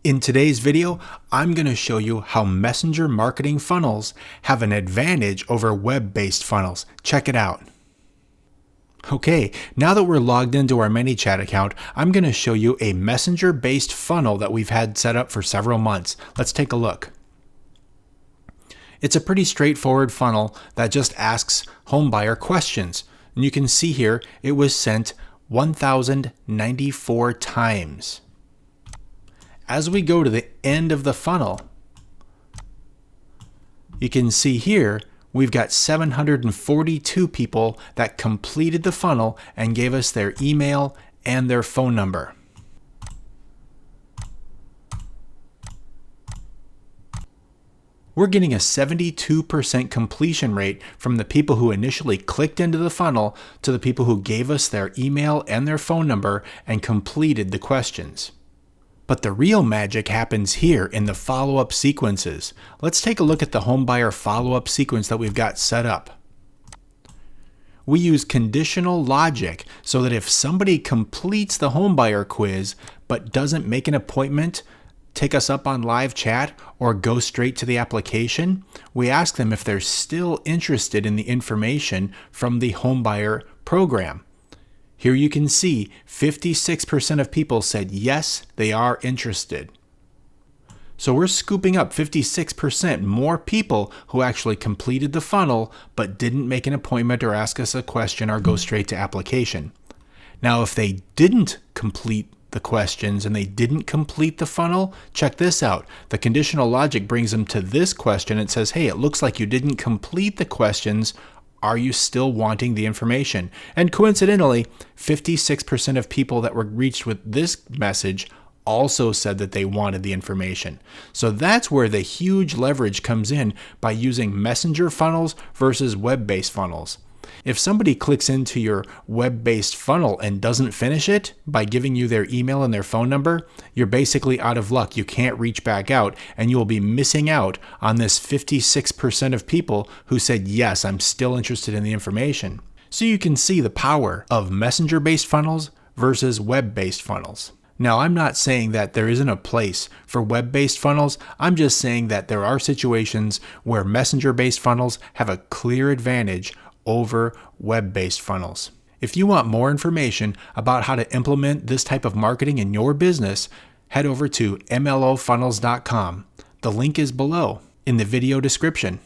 In today's video, I'm going to show you how messenger marketing funnels have an advantage over web-based funnels. Check it out. Okay, now that we're logged into our ManyChat account, I'm going to show you a messenger-based funnel that we've had set up for several months. Let's take a look. It's a pretty straightforward funnel that just asks homebuyer questions. And you can see here it was sent 1,094 times. As we go to the end of the funnel, you can see here we've got 742 people that completed the funnel and gave us their email and their phone number. We're getting a 72% completion rate from the people who initially clicked into the funnel to the people who gave us their email and their phone number and completed the questions. But the real magic happens here in the follow-up sequences. Let's take a look at the homebuyer follow-up sequence that we've got set up. We use conditional logic so that if somebody completes the homebuyer quiz but doesn't make an appointment, take us up on live chat, or go straight to the application, we ask them if they're still interested in the information from the homebuyer program. Here you can see 56% of people said yes, they are interested. So we're scooping up 56% more people who actually completed the funnel but didn't make an appointment or ask us a question or go straight to application. Now, if they didn't complete the questions and they didn't complete the funnel, check this out. The conditional logic brings them to this question. It says, hey, it looks like you didn't complete the questions. Are you still wanting the information? And coincidentally, 56% of people that were reached with this message also said that they wanted the information. So that's where the huge leverage comes in by using messenger funnels versus web-based funnels. If somebody clicks into your web-based funnel and doesn't finish it by giving you their email and their phone number, you're basically out of luck. You can't reach back out, and you will be missing out on this 56% of people who said, yes, I'm still interested in the information. So you can see the power of messenger-based funnels versus web-based funnels. Now, I'm not saying that there isn't a place for web-based funnels. I'm just saying that there are situations where messenger-based funnels have a clear advantage over web-based funnels. If you want more information about how to implement this type of marketing in your business, head over to mlofunnels.com. The link is below in the video description.